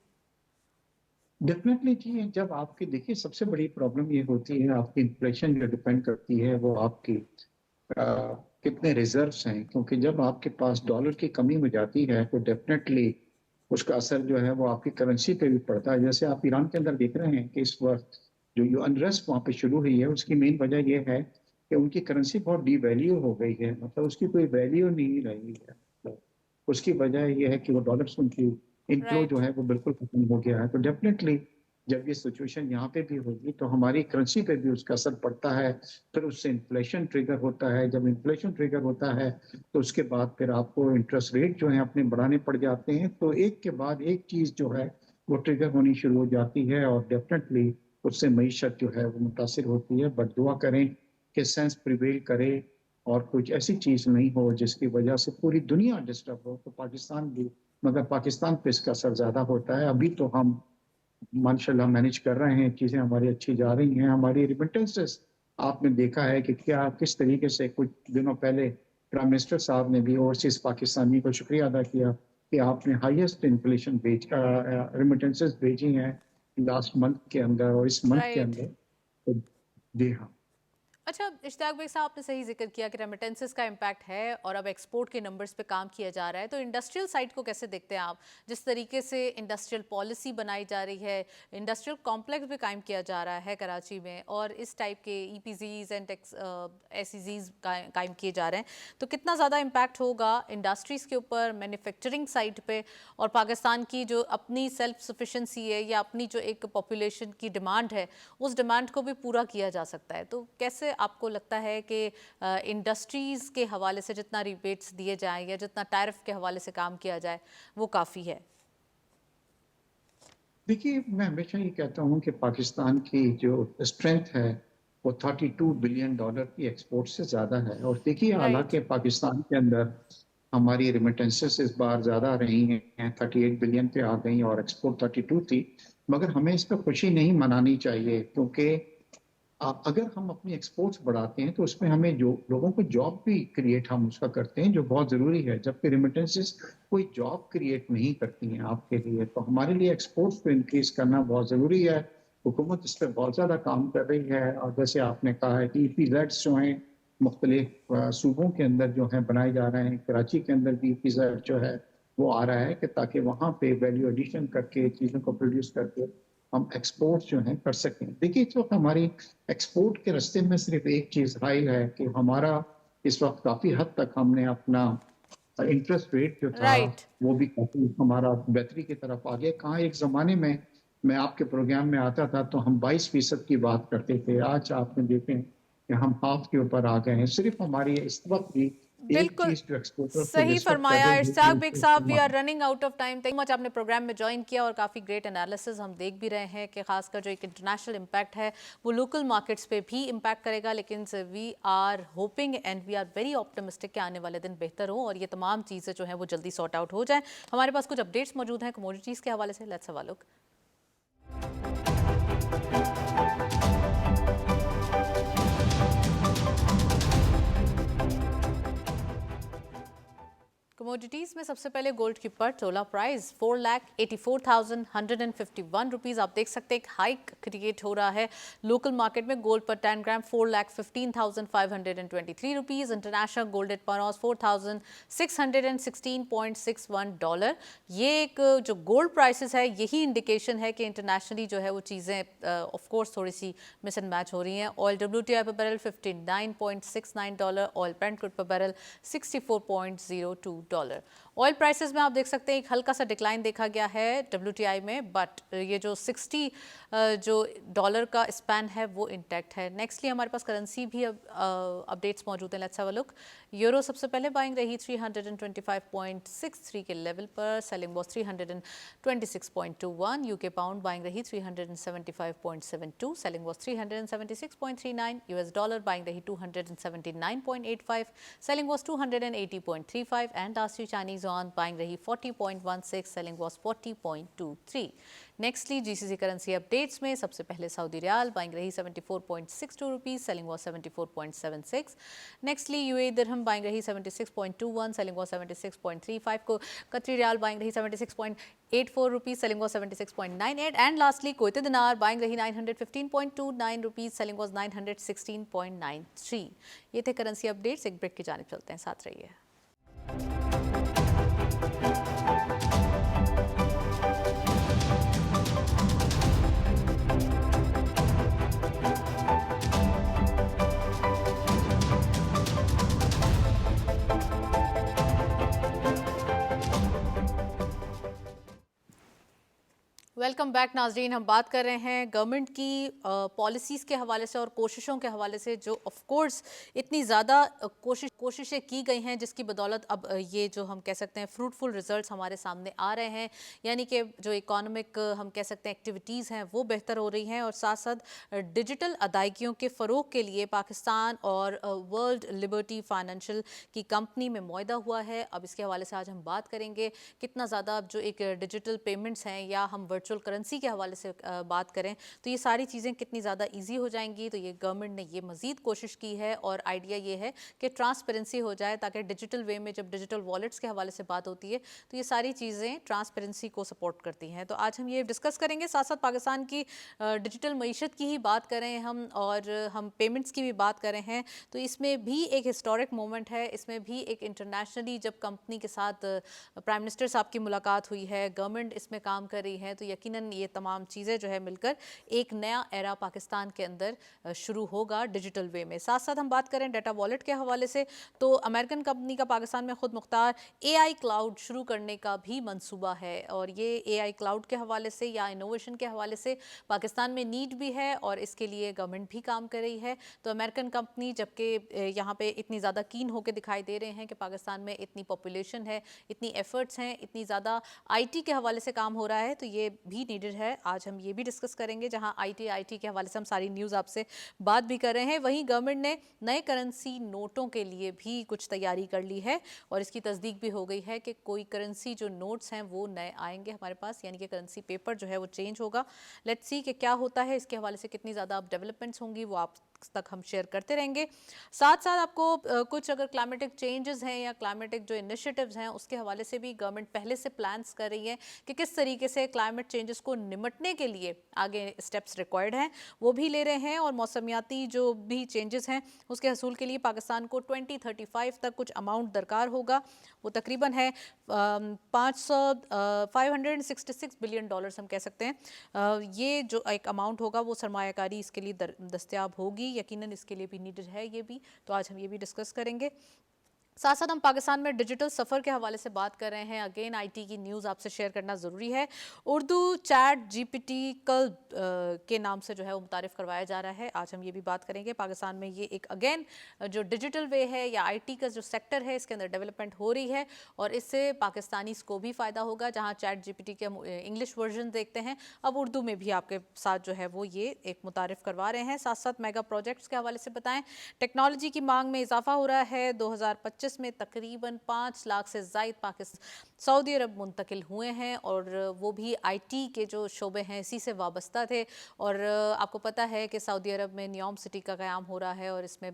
डेफ़िनेटली जी, जब आपकी देखिए सबसे बड़ी प्रॉब्लम ये होती है, आपकी इन्फ्लेशन जो डिपेंड करती है वो आपकी अ, कितने रिज़र्व्स हैं, क्योंकि जब आपके पास डॉलर की कमी हो जाती है तो डेफ़िनेटली उसका असर जो है वो आपकी करेंसी पे भी पड़ता है। जैसे आप ईरान के अंदर देख रहे हैं कि इस वक़्त जो अनरेस्ट वहाँ पे शुरू हुई है, उसकी मेन वजह ये है कि उनकी करेंसी बहुत डिवैल्यू हो गई है, मतलब उसकी कोई वैल्यू नहीं रही है। तो उसकी वजह ये है कि वो डॉलर्स उनकी इनफ्लो जो राइट। है वो बिल्कुल खत्म हो गया है। तो डेफ़िनेटली जब ये सिचुएशन यहाँ पे भी होगी तो हमारी करेंसी पे भी उसका असर पड़ता है। फिर उससे इन्फ्लेशन ट्रिगर होता है। जब इन्फ्लेशन ट्रिगर होता है तो उसके बाद फिर आपको इंटरेस्ट रेट जो है अपने बढ़ाने पड़ जाते हैं। तो एक के बाद एक चीज़ जो है वो ट्रिगर होनी शुरू हो जाती है और डेफ़िनेटली उससे मईशत जो है वो मुतासिर होती है। बट दुआ करें कि सेंस प्रिवेल करे और कुछ ऐसी चीज़ नहीं हो जिसकी वजह से पूरी दुनिया डिस्टर्ब हो। तो पाकिस्तान भी, मगर पाकिस्तान पे इसका असर ज़्यादा होता है। अभी तो हम माशाल्लाह मैनेज कर रहे हैं, चीज़ें हमारी अच्छी जा रही हैं। हमारी रेमिटेंसेस आपने देखा है कि क्या किस तरीके से कुछ दिनों पहले प्राइम मिनिस्टर साहब ने भी ओवरसीज़ पाकिस्तानी को शुक्रिया अदा किया कि आपने हाईएस्ट इन्फ्लेशन रेमिटेंसेस भेजी हैं लास्ट मंथ के अंदर और इस मंथ के राइट। अंदर। तो जी हाँ। अच्छा, इश्तियाक भाई साहब, आपने सही जिक्र किया कि रेमिटेंसेस का इम्पैक्ट है और अब एक्सपोर्ट के नंबर्स पे काम किया जा रहा है, तो इंडस्ट्रियल साइड को कैसे देखते हैं आप? जिस तरीके से इंडस्ट्रियल पॉलिसी बनाई जा रही है, इंडस्ट्रियल कॉम्प्लेक्स भी कायम किया जा रहा है कराची में, और इस टाइप के EPZs एंड SEZs कायम किए जा रहे हैं, तो कितना ज़्यादा इम्पैक्ट होगा इंडस्ट्रीज़ के ऊपर, मैन्युफैक्चरिंग साइड पे, और पाकिस्तान की जो अपनी सेल्फ सफिशेंसी है या अपनी जो एक पॉपुलेशन की डिमांड है, उस डिमांड को भी पूरा किया जा सकता है? तो कैसे आपको लगता है कि इंडस्ट्रीज़ के हवाले से जितना रिबेट्स दिए जाएं या जितना टैरिफ के हवाले से काम किया जाए वो काफ़ी है? देखिए, मैं हमेशा ये कहता हूँ कि पाकिस्तान की जो स्ट्रेंथ है, वो $32 बिलियन की एक्सपोर्ट से ज़्यादा है और देखिए राइट। हालाँकि पाकिस्तान के अंदर हमारी रेमिटेंसेस इस बार ज़्यादा रही हैं, 38 बिलियन पे आ गई और एक्सपोर्ट 32 थी। मगर हमें इस पे खुशी नहीं मनानी चाहिए, क्योंकि अगर हम अपनी एक्सपोर्ट्स बढ़ाते हैं तो उसमें हमें जो लोगों को जॉब भी क्रिएट हम उसका करते हैं, जो बहुत ज़रूरी है, जबकि रेमिटेंसेस कोई जॉब क्रिएट नहीं करती हैं आपके लिए। तो हमारे लिए एक्सपोर्ट्स को इंक्रीज करना बहुत ज़रूरी है। हुकूमत इस पर बहुत ज़्यादा काम कर रही है, और जैसे आपने कहा है कि ईपीजेड्स जो हैं मुख्तलिफ सूबों के अंदर जो हैं बनाए जा रहे हैं। कराची के अंदर भी ईपीजेड जो है वो आ रहा है, कि ताकि वहाँ पे वैल्यू एडिशन करके चीज़ों को प्रोड्यूस करके हम एक्सपोर्ट जो है कर सकें। देखिए, इस वक्त हमारी एक्सपोर्ट के रास्ते में सिर्फ एक चीज़ हाई है कि हमारा इस वक्त काफ़ी हद तक हमने अपना इंटरेस्ट रेट जो था राइट। वो भी काफ़ी हमारा बेहतरी की तरफ आ गया। कहाँ एक ज़माने में मैं आपके प्रोग्राम में आता था तो हम 22% की बात करते थे, आज आपने देखें कि हम हाफ के ऊपर आ गए हैं। सिर्फ हमारी इस वक्त भी एक बिल्कुल चीज़ जो एक्सपोर्टर को सही डिस्टर्ब कर फरमाया रही है इरशाक वो बेग साहब, वी आर है। Running out of time. Thank much, आपने प्रोग्राम में ज्वाइन किया और काफ़ी ग्रेट एनालिसिस हम देख भी रहे हैं कि खासकर जो एक इंटरनेशनल इम्पैक्ट है वो लोकल मार्केट्स पे भी इम्पैक्ट करेगा, लेकिन we are hoping and we are very optimistic कि आने वाले दिन बेहतर हो और ये तमाम चीज़ें जो हैं वो जल्दी सॉर्ट आउट हो जाएं। हमारे पास कुछ अपडेट्स मौजूद हैं कमोडिटीज़ के हवाले से, let's have a look. Commodities में सबसे पहले गोल्ड की पर तोला प्राइस 4,84,151 रुपीज़। आप देख सकते हैं एक हाइक क्रिएट हो रहा है लोकल मार्केट में। गोल्ड पर 10 gram 4,15,523 rupees. International gold at पारोस 4,616.61 डॉलर। ये एक जो गोल्ड प्राइसेस है यही इंडिकेशन है कि इंटरनेशनली जो है वो चीज़ें ऑफ कोर्स थोड़ी सी मिस एंड मैच हो रही हैं। ऑयल WTI पर barrel 59.69 dollar, oil Brent crude पर बैरल 64.02 डॉलर। ऑयल प्राइसेस में आप देख सकते हैं एक हल्का सा डिक्लाइन देखा गया है WTI में, बट ये जो 60 जो डॉलर का स्पैन है वो इंटैक्ट है। नेक्स्टली हमारे पास करेंसी भी अपडेट्स मौजूद हैं, let's have a look. Euro सबसे पहले बाइंग रही 325.63 के लेवल पर, selling was 326.21। UK pound buying रही 375.72, selling was 376.39। US dollar buying रही 279.85, selling was 280.35 and lastly Chinese yuan buying रही 40.16, selling was 40.23। Nextly GCC currency updates में सबसे पहले सऊदी रियाल बाइंग रही 74.62 rupees, selling was 74.76। Nextly UAE dirham buying रही 76.21, selling was 76.35 को। कतरी रियाल बाइंग रही 76.84 rupees, selling was 76.98 and lastly Kuwaiti दिनार बाइंग रही 915.29 रुपीज़, सेलिंग वॉज 916.93। ये थे करेंसी अपडेट्स। एक ब्रेक की जानिब चलते हैं, साथ रहिए। वेलकम बैक नाजरीन। हम बात कर रहे हैं गवर्नमेंट की पॉलिसीज़ के हवाले से और कोशिशों के हवाले से, जो ऑफ कोर्स इतनी ज़्यादा कोशिशें की गई हैं जिसकी बदौलत अब ये जो हम कह सकते हैं फ्रूटफुल रिजल्ट्स हमारे सामने आ रहे हैं। यानी कि जो इकोनॉमिक हम कह सकते हैं एक्टिविटीज़ हैं वो बेहतर हो रही हैं और साथ साथ डिजिटल अदायगियों के फ़रोग के लिए पाकिस्तान और वर्ल्ड लिबर्टी फाइनेंशियल की कंपनी में मुआहदा हुआ है। अब इसके हवाले से आज हम बात करेंगे कितना ज़्यादा अब जो एक डिजिटल पेमेंट्स हैं या हम वर्चुअल करेंसी के हवाले से बात करें तो ये सारी चीज़ें कितनी ज़्यादा इजी हो जाएंगी। तो ये गवर्नमेंट ने ये मज़ीद कोशिश की है और आइडिया ये है कि ट्रांसपेरेंसी हो जाए, ताकि डिजिटल वे में जब डिजिटल वॉलेट्स के हवाले से बात होती है तो ये सारी चीज़ें ट्रांसपेरेंसी को सपोर्ट करती हैं। तो आज हम ये डिस्कस करेंगे, साथ साथ पाकिस्तान की डिजिटल मीशत की ही बात करें हम और हम पेमेंट्स की भी बात करें हैं तो इसमें भी एक हिस्टोरिक मोमेंट है। इसमें भी एक इंटरनेशनली जब कंपनी के साथ प्राइम मिनिस्टर साहब की मुलाकात हुई है, गवर्नमेंट इसमें काम कर रही है, तो यकीनन ये तमाम चीज़ें जो है मिलकर एक नया एरा पाकिस्तान के अंदर शुरू होगा डिजिटल वे में। साथ साथ हम बात करें डाटा वॉलेट के हवाले से तो अमेरिकन कंपनी का पाकिस्तान में खुद मुख्तार AI क्लाउड शुरू करने का भी मंसूबा है और ये AI क्लाउड के हवाले से या इनोवेशन के हवाले से पाकिस्तान में नीड भी है और इसके लिए गवर्नमेंट भी काम कर रही है। तो अमेरिकन कंपनी जबकि यहाँ पे इतनी ज़्यादा कीन होकर दिखाई दे रहे हैं कि पाकिस्तान में इतनी पॉपुलेशन है, इतनी एफर्ट्स हैं, इतनी ज़्यादा IT के हवाले से काम हो रहा है, तो ये भी नीडेड है, आज हम ये भी डिस्कस करेंगे। जहां आईटी के हवाले से हम सारी न्यूज़ आपसे बात भी कर रहे हैं, वहीं गवर्नमेंट ने नए करेंसी नोटों के लिए भी कुछ तैयारी कर ली है और इसकी तस्दीक भी हो गई है कि कोई करेंसी जो नोट्स हैं वो नए आएंगे हमारे पास, यानी कि करेंसी पेपर जो है वो चेंज होगा। लेट्स सी कि क्या होता है, इसके हवाले से कितनी ज़्यादा अब डेवलपमेंट्स होंगी वो आप तक हम शेयर करते रहेंगे। साथ साथ आपको कुछ अगर क्लाइमेटिक चेंजेस हैं या क्लाइमेटिक जो इनिशिएटिव्स हैं उसके हवाले से भी गवर्नमेंट पहले से प्लान्स कर रही है कि किस तरीके से क्लाइमेट चेंजेस को निपटने के लिए आगे स्टेप्स रिक्वायर्ड हैं वो भी ले रहे हैं। और मौसमियाती जो भी चेंजेस हैं उसके हसूल के लिए पाकिस्तान को 2035 तक कुछ अमाउंट दरकार होगा, वो तकरीबन है 566 बिलियन डॉलर्स हम कह सकते हैं। ये जो एक अमाउंट होगा वो सरमायाकारी इसके लिए दस्तयाब होगी, यकीनन इसके लिए भी नीडेड है ये भी, तो आज हम ये भी डिस्कस करेंगे। साथ साथ हम पाकिस्तान में डिजिटल सफ़र के हवाले से बात कर रहे हैं। अगेन आईटी की न्यूज़ आपसे शेयर करना ज़रूरी है। उर्दू चैट जीपीटी कल के नाम से जो है वो मुतारिफ करवाया जा रहा है, आज हम ये भी बात करेंगे। पाकिस्तान में ये एक अगेन जो डिजिटल वे है या आईटी का जो सेक्टर है इसके अंदर डेवलपमेंट हो रही है और इससे पाकिस्तानीज़ को भी फ़ायदा होगा। जहाँ चैट जीपीटी के इंग्लिश वर्जन देखते हैं, अब उर्दू में भी आपके साथ जो है वो ये एक मुतारिफ करवा रहे हैं। साथ साथ मेगा प्रोजेक्ट्स के हवाले से बताएं, टेक्नोलॉजी की मांग में इजाफा हो रहा है। 2025 में तकरीबन 5 लाख से ज़ायद पाकिस्तान सऊदी अरब मुंतकिल हुए हैं और वो भी आईटी के जो शोबे हैं इसी से वाबस्ता थे। और आपको पता है कि सऊदी अरब में न्योम सिटी का क़याम हो रहा है और इसमें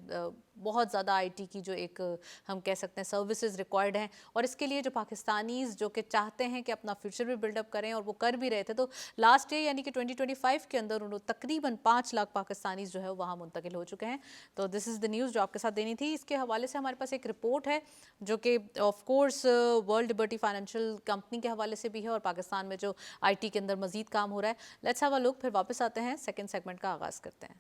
बहुत ज़्यादा आईटी की जो एक हम कह सकते हैं सर्विसेज रिक्वायर्ड हैं और इसके लिए जो पाकिस्तानीज़ जो कि चाहते हैं कि अपना फ्यूचर भी बिल्डअप करें और वो कर भी रहे थे, तो लास्ट ईयर यानी कि 2025 के अंदर उन्होंने तकरीबन 5 लाख पाकिस्तानीज़ जो है वहाँ मुंतकिल हो चुके हैं। तो दिस इज़ द न्यूज़ जो आपके साथ देनी थी। इसके हवाले से हमारे पास एक रिपोर्ट है जो कि of course world liberty financial company के हवाले से भी है और पाकिस्तान में जो आईटी के अंदर मजीद काम हो रहा है। लेट्स हैव अ लुक, फिर वापस आते हैं, सेकंड सेगमेंट का आगाज़ करते हैं।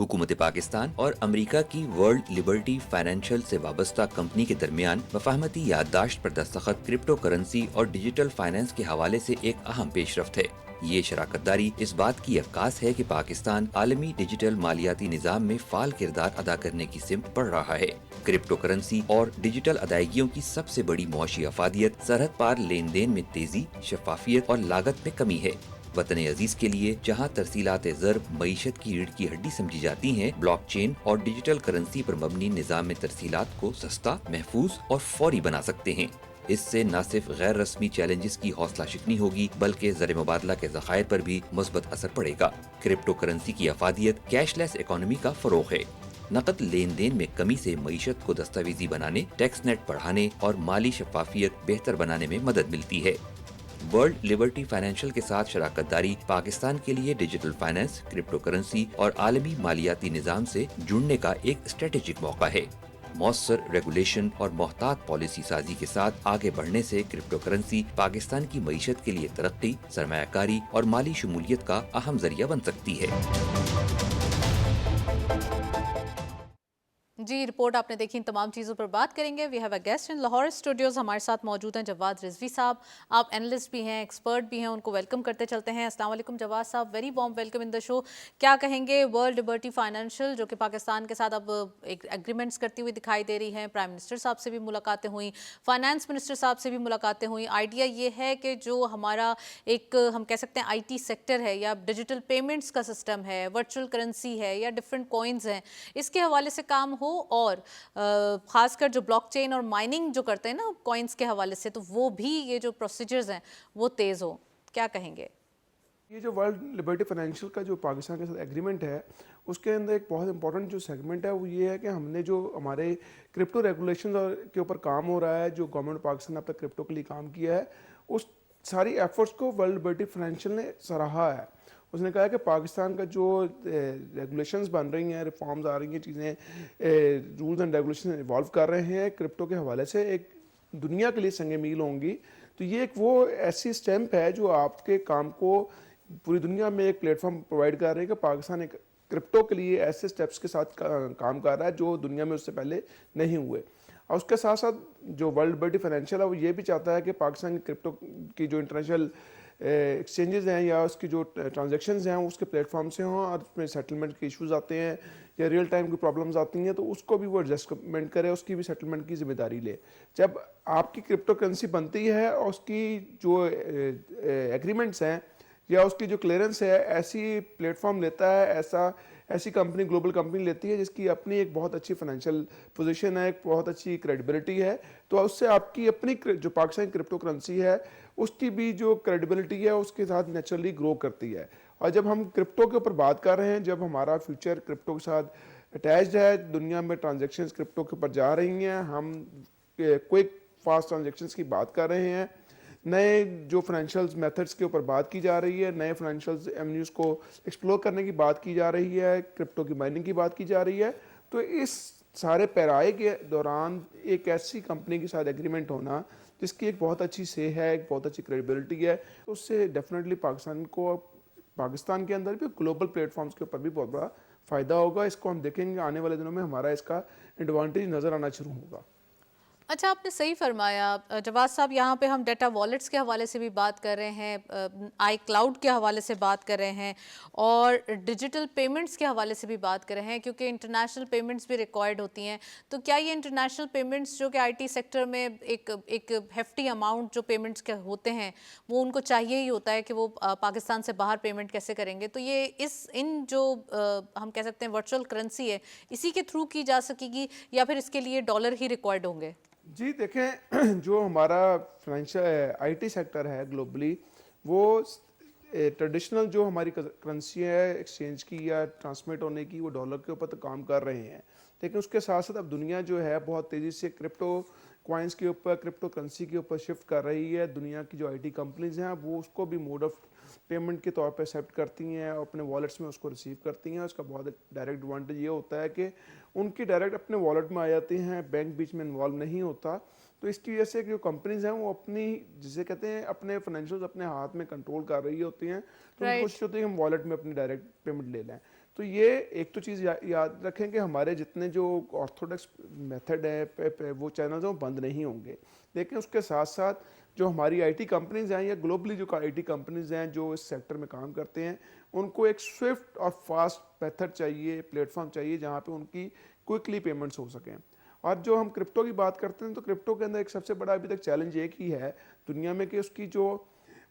हुकूमत पाकिस्तान और अमेरिका की वर्ल्ड लिबर्टी फाइनेंशियल से वाबस्ता कंपनी के दरमियान मफाहमती याददाश्त पर दस्तखत क्रिप्टो करेंसी और डिजिटल फाइनेंस के हवाले से एक अहम पेशरफ्त है। ये शराकतदारी इस बात की अक्कास है कि पाकिस्तान आलमी डिजिटल मालियाती निज़ाम में फाल किरदार अदा करने की सिमत बढ़ रहा है। क्रिप्टो करेंसी और डिजिटल अदायगियों की सबसे बड़ी मुआशी अफादियत सरहद पार लेन देन में तेजी, शफाफियत और लागत में कमी है। वतन अजीज के लिए जहाँ तरसीलात ज़र्ब मईशत की रीढ़ की हड्डी समझी जाती हैं, ब्लॉकचेन और डिजिटल करेंसी पर मबनी निज़ाम में तरसीलात को सस्ता, महफूज और फौरी बना सकते हैं। इससे न सिर्फ गैर रस्मी चैलेंजेस की हौसला शिकनी होगी बल्कि ज़र मुबादला के ज़खायर पर भी मुस्बत असर पड़ेगा। क्रिप्टो करेंसी की अफादियत कैशलेस इकोनॉमी का फ़रोग़ है। नकद लेन देन में कमी से मईशत को दस्तावेजी बनाने, टैक्स नेट बढ़ाने और माली शफाफियत बेहतर बनाने में मदद मिलती है। वर्ल्ड लिबर्टी फाइनेंशियल के साथ शराकतदारी पाकिस्तान के लिए डिजिटल फाइनेंस, क्रिप्टो करेंसी और आलमी मालियाती निज़ाम से जुड़ने का एक स्ट्रेटेजिक मौका है। मौसर रेगुलेशन और मोहतात पॉलिसी साजी के साथ आगे बढ़ने से क्रिप्टो करेंसी पाकिस्तान की मईशत के लिए तरक्की, सरमायाकारी और माली शमूलियत का अहम जरिया बन सकती है। जी, रिपोर्ट आपने देखी, इन तमाम चीज़ों पर बात करेंगे। We have a guest in Lahore studios, हमारे साथ मौजूद हैं जवाद रिजवी साहब। आप एनालिस्ट भी हैं, एक्सपर्ट भी हैं, उनको वेलकम करते चलते हैं। अस्सलाम वालेकुम जवाद साहब, very warm welcome in the show. क्या कहेंगे, वर्ल्ड लिबर्टी फाइनेंशियल जो कि पाकिस्तान के साथ अब एक एग्रीमेंट्स करती हुई दिखाई दे रही हैं, प्राइम मिनिस्टर साहब से भी मुलाकातें हुई, फाइनेंस मिनिस्टर साहब से भी मुलाकातें हुई। आइडिया ये है कि जो हमारा एक हम कह सकते हैं आईटी सेक्टर है या डिजिटल पेमेंट्स का सिस्टम है, वर्चुअल करेंसी है या डिफरेंट कॉइन्स हैं, इसके हवाले से काम हो और खासकर जो ब्लॉकचेन और माइनिंग जो करते हैं ना कॉइन्स के हवाले से, तो वो भी ये जो प्रोसीजर्स हैं वो तेज़ हो। क्या कहेंगे? ये जो वर्ल्ड लिबर्टी फाइनेंशियल का जो पाकिस्तान के साथ एग्रीमेंट है उसके अंदर एक बहुत इंपॉर्टेंट जो सेगमेंट है वो ये है कि हमने जो हमारे क्रिप्टो रेगुलेशन के ऊपर काम हो रहा है, जो गवर्नमेंट पाकिस्तान ने अब तक क्रिप्टो के लिए काम किया है, उस सारी एफर्ट्स को वर्ल्ड लिबर्टी फाइनेंशियल ने सराहा है। उसने कहा कि पाकिस्तान का जो रेगुलेशंस बन रही हैं, रिफॉर्म्स आ रही हैं, चीज़ें रूल्स एंड रेगुलेशन इवॉल्व कर रहे हैं क्रिप्टो के हवाले से, एक दुनिया के लिए संग मील होंगी। तो ये एक वो ऐसी स्टैम्प है जो आपके काम को पूरी दुनिया में एक प्लेटफॉर्म प्रोवाइड कर रही है कि पाकिस्तान एक क्रिप्टो के लिए ऐसे स्टेप्स के साथ काम कर रहा है जो दुनिया में उससे पहले नहीं हुए। और उसके साथ साथ जो वर्ल्ड लिबर्टी फाइनेंशियल है वो ये भी चाहता है कि पाकिस्तान की क्रिप्टो की जो इंटरनेशनल एक्सचेंजेस हैं या उसकी जो ट्रांजेक्शन्स हैं उसके प्लेटफॉर्म से हों और उसमें सेटलमेंट के इश्यूज आते हैं या रियल टाइम की प्रॉब्लम्स आती हैं, तो उसको भी वो एडजस्टमेंट करे, उसकी भी सेटलमेंट की जिम्मेदारी ले। जब आपकी क्रिप्टो करेंसी बनती है और उसकी जो एग्रीमेंट्स हैं या उसकी जो क्लियरेंस है ऐसी प्लेटफॉर्म लेता है, ऐसी कंपनी, ग्लोबल कंपनी लेती है जिसकी अपनी एक बहुत अच्छी फाइनेंशियल पोजीशन है, एक बहुत अच्छी क्रेडिबिलिटी है, तो उससे आपकी अपनी जो पाकिस्तानी क्रिप्टो करेंसी है उसकी भी जो क्रेडिबिलिटी है उसके साथ नेचुरली ग्रो करती है। और जब हम क्रिप्टो के ऊपर बात कर रहे हैं, जब हमारा फ्यूचर क्रिप्टो के साथ अटैच्ड है, दुनिया में ट्रांजेक्शन्स क्रिप्टो के ऊपर जा रही हैं, हम क्विक फास्ट ट्रांजेक्शन्स की बात कर रहे हैं, नए जो फाइनेंशियल मेथड्स के ऊपर बात की जा रही है, नए फाइनेंशियल एवेन्यूज़ को एक्सप्लोर करने की बात की जा रही है, क्रिप्टो की माइनिंग की बात की जा रही है, तो इस सारे पैराए के दौरान एक ऐसी कंपनी के साथ एग्रीमेंट होना जिसकी एक बहुत अच्छी से है, एक बहुत अच्छी क्रेडिबिलिटी है, उससे डेफिनेटली पाकिस्तान के अंदर भी ग्लोबल प्लेटफॉर्म्स के ऊपर भी बहुत बड़ा फ़ायदा होगा। इसको हम देखेंगे आने वाले दिनों में हमारा इसका एडवांटेज नज़र आना शुरू होगा। अच्छा, आपने सही फरमाया जवाद साहब। यहाँ पे हम डाटा वॉलेट्स के हवाले से भी बात कर रहे हैं, आई क्लाउड के हवाले से बात कर रहे हैं और डिजिटल पेमेंट्स के हवाले से भी बात कर रहे हैं, क्योंकि इंटरनेशनल पेमेंट्स भी रिक्वायर्ड होती हैं। तो क्या ये इंटरनेशनल पेमेंट्स जो कि आईटी सेक्टर में एक हेफ्टी अमाउंट जो पेमेंट्स के होते हैं वो उनको चाहिए ही होता है कि वो पाकिस्तान से बाहर पेमेंट कैसे करेंगे, तो ये इन जो हम कह सकते हैं वर्चुअल करेंसी है, इसी के थ्रू की जा सकेगी या फिर इसके लिए डॉलर ही रिक्वायर्ड होंगे? जी देखें, जो हमारा फाइनेंशियल आईटी सेक्टर है ग्लोबली, वो ट्रेडिशनल जो हमारी करेंसी है एक्सचेंज की या ट्रांसमिट होने की, वो डॉलर के ऊपर तो काम कर रहे हैं, लेकिन उसके साथ साथ अब दुनिया जो है बहुत तेज़ी से क्रिप्टो कॉइन्स के ऊपर, क्रिप्टो करेंसी के ऊपर शिफ्ट कर रही है। दुनिया की जो आईटी कंपनीज हैं वो उसको भी मोड ऑफ पेमेंट के तौर पे एक्सेप्ट करती हैं और अपने वॉलेट्स में उसको रिसीव करती हैं। उसका बहुत डायरेक्ट एडवांटेज ये होता है कि उनकी डायरेक्ट अपने वॉलेट में आ जाती हैं, बैंक बीच में इन्वॉल्व नहीं होता। तो इसकी वजह से जो कंपनीज हैं वो अपनी, जिसे कहते हैं, अपने फाइनेंशियल्स अपने हाथ में कंट्रोल कर रही होती हैं, तो उनको कोशिश होती है कि हम वॉलेट में अपनी डायरेक्ट पेमेंट ले लें। तो ये एक तो चीज़ याद रखें कि हमारे जितने जो ऑर्थोडॉक्स मेथड है वो चैनल्स हैं वो बंद नहीं होंगे, लेकिन उसके साथ साथ जो हमारी आईटी कंपनीज हैं या ग्लोबली जो आईटी कंपनीज हैं जो इस सेक्टर में काम करते हैं, उनको एक स्विफ्ट और फास्ट मेथड चाहिए, प्लेटफॉर्म चाहिए जहाँ पे उनकी क्विकली पेमेंट्स हो सकें। और जो हम क्रिप्टो की बात करते हैं, तो क्रिप्टो के अंदर एक सबसे बड़ा अभी तक चैलेंज एक ही है दुनिया में कि उसकी जो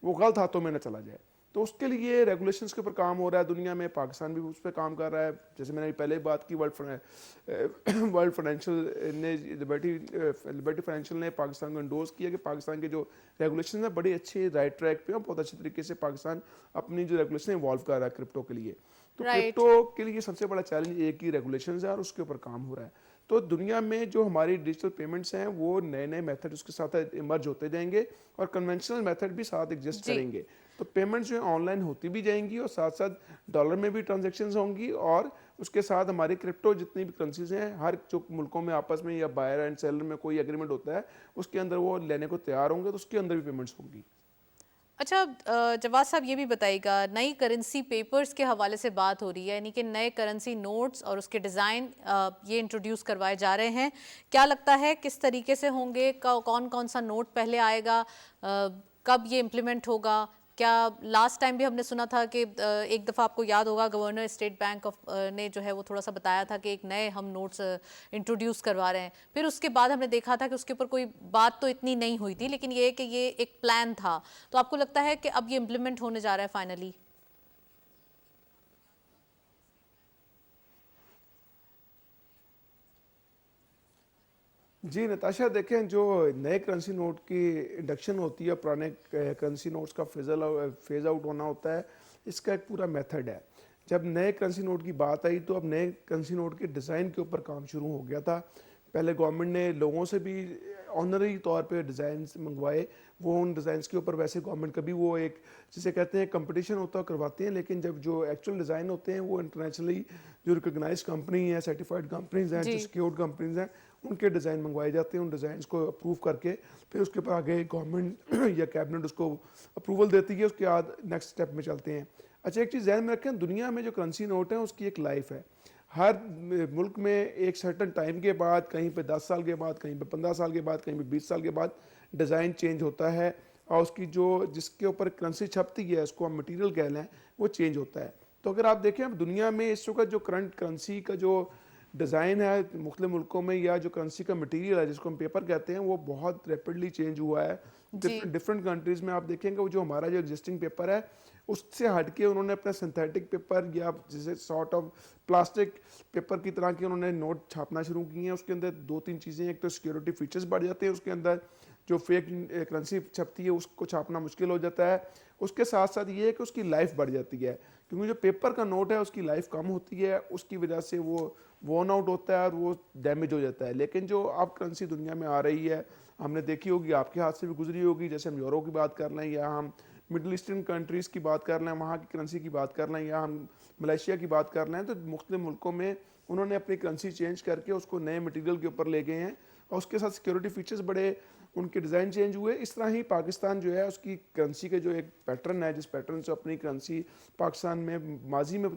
वो गलत हाथों में न चला जाए। तो उसके लिए रेगुलेशंस के ऊपर काम हो रहा है दुनिया में, पाकिस्तान भी उस पर काम कर रहा है। जैसे मैंने पहले बात की, वर्ल्ड फाइनेंशियल ने लिबर्टी फाइनेंशियल ने पाकिस्तान को एंडोर्स किया कि पाकिस्तान के जो रेगुलेशन है बड़े अच्छे राइट ट्रैक पे हैं, बहुत अच्छे तरीके से पाकिस्तान अपनी जो रेगुलेशन इवॉल्व कर रहा है क्रिप्टो के लिए। तो क्रिप्टो के लिए सबसे बड़ा चैलेंज एक ही रेगुलेशन है और उसके ऊपर काम हो रहा है। तो दुनिया में जो हमारी डिजिटल पेमेंट्स हैं वो नए नए मेथड उसके साथ इमर्ज होते जाएंगे और कन्वेंशनल मेथड भी साथ एग्जिस्ट करेंगे। तो पेमेंट्स जो ऑनलाइन होती भी जाएंगी और साथ साथ डॉलर में भी ट्रांजैक्शंस होंगी, और उसके साथ हमारी क्रिप्टो जितनी भी करेंसीज हैं, हर जो मुल्कों में आपस में या बायर एंड सेलर में कोई एग्रीमेंट होता है उसके अंदर वो लेने को तैयार होंगे, तो उसके अंदर भी पेमेंट्स होंगी। अच्छा, जवाद साहब ये भी बताइएगा, नई करेंसी पेपर्स के हवाले से बात हो रही है, यानी कि नए करेंसी नोट्स और उसके डिज़ाइन ये इंट्रोड्यूस करवाए जा रहे हैं। क्या लगता है किस तरीके से होंगे, कौन कौन सा नोट पहले आएगा, कब ये इम्प्लीमेंट होगा? क्या लास्ट टाइम भी हमने सुना था कि एक दफ़ा आपको याद होगा गवर्नर स्टेट बैंक ने जो है वो थोड़ा सा बताया था कि एक नए हम नोट्स इंट्रोड्यूस करवा रहे हैं, फिर उसके बाद हमने देखा था कि उसके ऊपर कोई बात तो इतनी नहीं हुई थी, लेकिन ये कि ये एक प्लान था। तो आपको लगता है कि अब ये इम्प्लीमेंट होने जा रहा है फाइनली? जी नताशा, देखें, जो नए करेंसी नोट की इंडक्शन होती है, पुराने करेंसी नोट्स का फेज आउट होना होता है, इसका एक पूरा मेथड है। जब नए करेंसी नोट की बात आई तो अब नए करेंसी नोट के डिज़ाइन के ऊपर काम शुरू हो गया था। पहले गवर्नमेंट ने लोगों से भी ऑनररी तौर पे डिज़ाइन मंगवाए, वो उन डिज़ाइंस के ऊपर वैसे गवर्नमेंट कभी वो एक जिसे कहते हैं कंपटीशन होता है करवाती हैं, लेकिन जब जो एक्चुअल डिज़ाइन होते हैं वो इंटरनेशनली जो रिकॉग्नाइज्ड कंपनी है, सर्टिफाइड कंपनीज हैं, जो सिक्योर्ड कंपनीज हैं, उनके डिज़ाइन मंगवाए जाते हैं। उन डिज़ाइंस को अप्रूव करके फिर उसके ऊपर आगे गवर्नमेंट या कैबिनेट उसको अप्रूवल देती है, उसके बाद नेक्स्ट स्टेप में चलते हैं। अच्छा, एक चीज़ ध्यान में रखें, दुनिया में जो करेंसी नोट है उसकी एक लाइफ है। हर मुल्क में एक सर्टन टाइम के बाद, कहीं पे 10 साल के बाद, कहीं पे 15 साल के बाद, कहीं पे 20 साल के बाद डिज़ाइन चेंज होता है। और उसकी जो जिसके ऊपर करेंसी छपती है, उसको हम मटेरियल कह लें, वो चेंज होता है। तो अगर आप देखें अब दुनिया में इस वक्त जो करंट करेंसी का जो डिज़ाइन है मुख्तलिफ मुल्कों में, या जो करेंसी का मटेरियल है जिसको हम पेपर कहते हैं, वो बहुत रैपिडली चेंज हुआ है। जी। डिफरेंट कंट्रीज़ में आप देखेंगे वो जो हमारा जो एग्जिस्टिंग पेपर है उससे हटके उन्होंने अपना सिंथेटिक पेपर या जैसे सॉर्ट ऑफ प्लास्टिक पेपर की तरह के उन्होंने नोट छापना शुरू किए हैं। उसके अंदर दो तीन चीज़ें, एक तो सिक्योरिटी फीचर्स बढ़ जाते हैं, उसके अंदर जो फेक करेंसी छपती है उसको छापना मुश्किल हो जाता है। उसके साथ साथ ये है कि उसकी लाइफ बढ़ जाती है, क्योंकि जो पेपर का नोट है उसकी लाइफ कम होती है, उसकी वजह से वो वॉर्न आउट होता है और वो डैमेज हो जाता है। लेकिन जो अब करेंसी दुनिया में आ रही है, हमने देखी होगी, आपके हाथ से भी गुजरी होगी, जैसे हम यूरो की बात कर लें या हम मिडल ईस्टर्न कंट्रीज़ की बात कर लें, वहाँ की करेंसी की बात कर लें, या हम मलेशिया की बात कर लें, तो मुख्तलिफ मुल्कों में उन्होंने अपनी करेंसी चेंज करके उसको नए मटेरियल के ऊपर ले गए हैं और उसके साथ सिक्योरिटी फीचर्स बड़े, उनके डिज़ाइन चेंज हुए। इस तरह ही पाकिस्तान जो है उसकी करेंसी के जो एक पैटर्न है, जिस पैटर्न से अपनी करेंसी पाकिस्तान में माजी में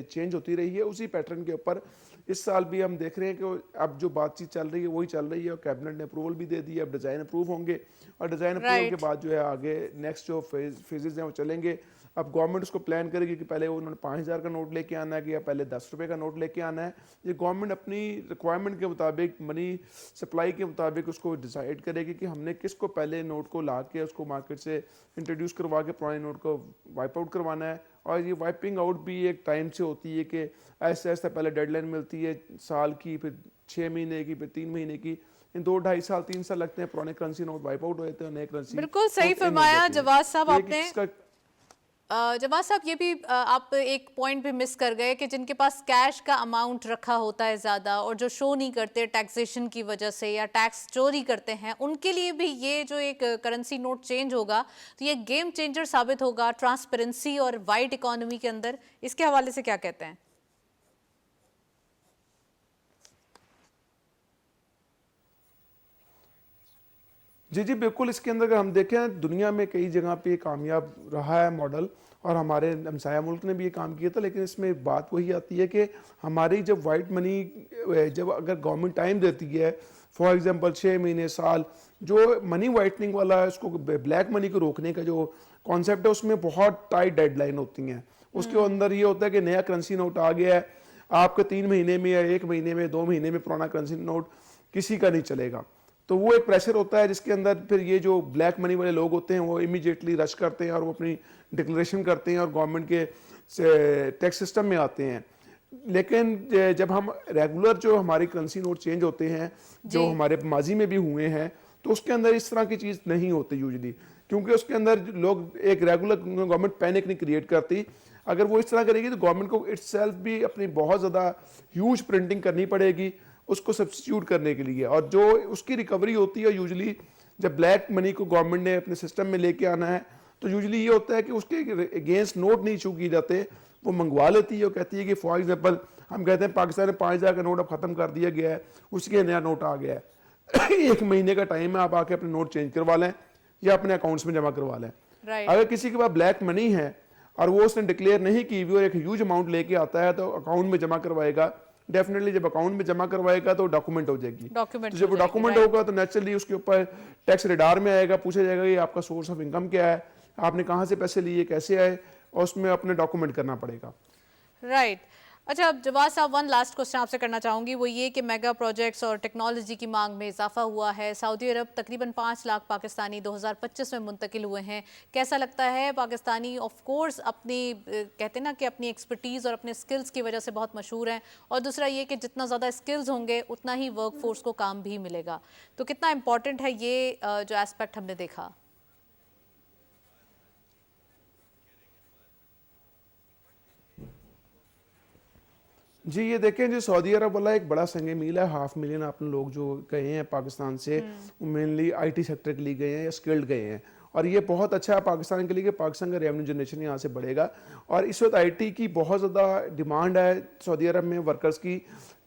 चेंज होती रही है, उसी पैटर्न के ऊपर इस साल भी हम देख रहे हैं कि अब जो बातचीत चल रही है वही चल रही है और कैबिनेट ने अप्रूवल भी दे दी है। अब डिज़ाइन अप्रूव होंगे और डिज़ाइन अप्रूवल के बाद जो है आगे नेक्स्ट जो फेजेज हैं वो चलेंगे। अब गवर्नमेंट उसको प्लान करेगी कि पहले उन्होंने 5,000 का नोट लेके आना है कि या पहले 10 रुपये का नोट लेके आना है। ये गवर्नमेंट अपनी रिक्वायरमेंट के मुताबिक, मनी सप्लाई के मुताबिक उसको डिसाइड करेगी कि हमने किसको पहले नोट को ला के उसको मार्केट से इंट्रोड्यूस करवा के पुराने नोट को वाइप आउट करवाना है। और ये वाइपिंग आउट भी एक टाइम से होती है कि ऐसे ऐसे पहले डेडलाइन मिलती है साल की, फिर 6 महीने की, फिर 3 महीने की। इन 2 ढाई साल 3 साल लगते हैं पुराने करेंसी नोट वाइप आउट हो जाते हैं, नए करेंसी बिल्कुल सही नोट इन हो फरमाया जाते हैं। जवाद साहब तो एक आपने। इसका जवाद साहब ये भी आप एक पॉइंट भी मिस कर गए कि जिनके पास कैश का अमाउंट रखा होता है ज़्यादा और जो शो नहीं करते टैक्सेशन की वजह से या टैक्स चोरी करते हैं, उनके लिए भी ये जो एक करेंसी नोट चेंज होगा तो ये गेम चेंजर साबित होगा ट्रांसपेरेंसी और वाइट इकोनॉमी के अंदर। इसके हवाले से क्या कहते हैं? जी जी बिल्कुल। इसके अंदर अगर हम देखें दुनिया में कई जगह पे कामयाब रहा है मॉडल, और हमारे हमसाया मुल्क ने भी ये काम किया था। लेकिन इसमें बात वही आती है कि हमारी जब वाइट मनी, जब अगर गवर्नमेंट टाइम देती है, फॉर एग्जांपल 6 महीने, साल, जो मनी वाइटनिंग वाला है, उसको ब्लैक मनी को रोकने का जो कॉन्सेप्ट है, उसमें बहुत टाइट डेडलाइन होती हैं। उसके अंदर ये होता है कि नया करेंसी नोट आ गया है, आपके 3 महीने में या 1 महीने में, 2 महीने में पुराना करेंसी नोट किसी का नहीं चलेगा। तो वो एक प्रेशर होता है जिसके अंदर फिर ये जो ब्लैक मनी वाले लोग होते हैं वो इमीडिएटली रश करते हैं और वो अपनी डिक्लेरेशन करते हैं और गवर्नमेंट के टैक्स सिस्टम में आते हैं। लेकिन जब हम रेगुलर जो हमारी करेंसी नोट चेंज होते हैं, जो हमारे माजी में भी हुए हैं, तो उसके अंदर इस तरह की चीज़ नहीं होती यूजली, क्योंकि उसके अंदर लोग एक रेगुलर गवर्नमेंट पैनिक नहीं क्रिएट करती। अगर वो इस तरह करेगी तो गवर्नमेंट को इटसेल्फ भी अपनी बहुत ज़्यादा ह्यूज प्रिंटिंग करनी पड़ेगी उसको सब्स्टिट्यूट करने के लिए। और जो उसकी रिकवरी होती है यूजली, जब ब्लैक मनी को गवर्नमेंट ने अपने सिस्टम में लेके आना है, तो यूजली ये होता है कि उसके अगेंस्ट नोट नहीं इशू किए जाते, वो मंगवा लेती है और कहती है कि फॉर एग्जांपल हम कहते हैं पाकिस्तान में 5,000 का नोट अब ख़त्म कर दिया गया है, उसके नया नोट आ गया है 1 महीने का टाइम है, आप आके अपने नोट चेंज करवा लें या अपने अकाउंट्स में जमा करवा लें। अगर किसी के पास ब्लैक मनी है और वो उसने डिक्लेयर नहीं की हुई और एक ह्यूज अमाउंट लेके आता है, तो अकाउंट में जमा करवाएगा। डेफिनेटली जब अकाउंट में जमा करवाएगा तो डॉक्यूमेंट हो जाएगी। तो जब डॉक्यूमेंट होगा तो नेचुरली उसके ऊपर टैक्स रेडार में आएगा, पूछा जाएगा कि आपका सोर्स ऑफ इनकम क्या है, आपने कहाँ से पैसे लिए, कैसे आए, और उसमें अपने डॉक्यूमेंट करना पड़ेगा। राइट। अच्छा, अब जवाद साहब, वन लास्ट क्वेश्चन आपसे करना चाहूँगी, वो ये कि मेगा प्रोजेक्ट्स और टेक्नोलॉजी की मांग में इजाफा हुआ है। सऊदी अरब तकरीबन 5 लाख पाकिस्तानी 2025 में मुंतकिल हुए हैं। कैसा लगता है? पाकिस्तानी ऑफ कोर्स अपनी कहते हैं ना कि अपनी एक्सपर्टीज़ और अपने स्किल्स की वजह से बहुत मशहूर हैं, और दूसरा ये कि जितना ज़्यादा स्किल्स होंगे उतना ही वर्क फोर्स को काम भी मिलेगा। तो कितना इम्पॉर्टेंट है ये जो एस्पेक्ट हमने देखा? जी ये देखें, जो सऊदी अरब वाला एक बड़ा संग मील है, 500,000 आपने लोग जो गए हैं पाकिस्तान से, मेनली आईटी सेक्टर के लिए गए हैं या स्किल्ड गए हैं, और ये बहुत अच्छा है पाकिस्तान के लिए कि पाकिस्तान का रेवेन्यू जनरेशन यहाँ से बढ़ेगा। और इस वक्त आईटी की बहुत ज़्यादा डिमांड है सऊदी अरब में, वर्कर्स की,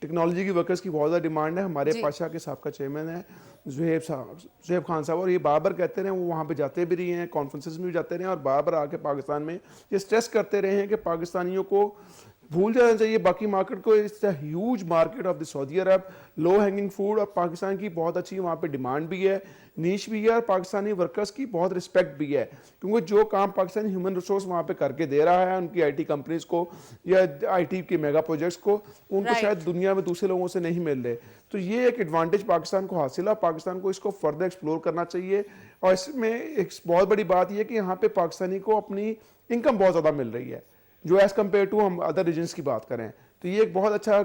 टेक्नोलॉजी की वर्कर्स की बहुत ज़्यादा डिमांड है। हमारे पाशा के साहब का चेयरमैन है जुहैब खान साहब, और ये बार बार कहते रहे, वो वहाँ पे जाते भी रहे हैं, कॉन्फ्रेंसेस में भी जाते रहे हैं, और बार बार आके पाकिस्तान में ये स्ट्रेस करते रहे हैं कि पाकिस्तानियों को भूल जाना चाहिए बाकी मार्केट को। It's a huge market of the Saudi Arab, low hanging fruit, और पाकिस्तान की बहुत अच्छी वहाँ पे डिमांड भी है, नीश भी है, और पाकिस्तानी वर्कर्स की बहुत रिस्पेक्ट भी है, क्योंकि जो काम पाकिस्तानी ह्यूमन रिसोर्स वहाँ पे करके दे रहा है उनकी आईटी कंपनीज को या आईटी के मेगा प्रोजेक्ट्स को, उनको Right. शायद दुनिया में दूसरे लोगों से नहीं मिल रहे। तो ये एक एडवांटेज पाकिस्तान को हासिल है, पाकिस्तान को इसको फर्दर एक्सप्लोर करना चाहिए। और इसमें एक बहुत बड़ी बात यह है कि यहाँ पे पाकिस्तानी को अपनी इनकम बहुत ज़्यादा मिल रही है, जो एज़ कम्पेयर टू हम अदर रीजन्स की बात करें। तो ये एक बहुत अच्छा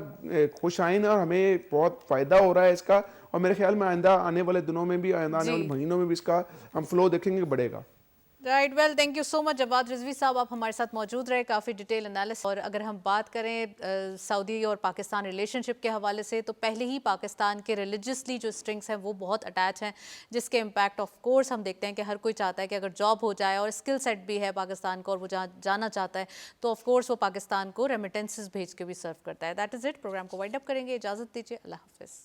खुशाइन है और हमें बहुत फ़ायदा हो रहा है इसका, और मेरे ख्याल में आइंदा आने वाले दिनों में भी, आइंदा आने वाले जी। महीनों में भी इसका हम फ्लो देखेंगे बढ़ेगा। Right, well, thank you so much Jawad Rizvi साहब, आप हमारे साथ मौजूद रहे, काफ़ी डिटेल एनालिसिस। और अगर हम बात करें सऊदी और पाकिस्तान रिलेशनशिप के हवाले से, तो पहले ही पाकिस्तान के रिलीजियसली जो स्ट्रिंग्स हैं वो बहुत अटैच हैं, जिसके इम्पैक्ट ऑफ कोर्स हम देखते हैं कि हर कोई चाहता है कि अगर जॉब हो जाए और स्किल सेट भी है पाकिस्तान को और वो जहाँ जाना चाहता है तो ऑफ कोर्स वो पाकिस्तान को रेमिटेंसेस भेज के भी सर्व करता है। दैट इज़ इट, प्रोग्राम को वाइंड अप करेंगे, इजाज़त दीजिए, अल्लाह हाफिज़।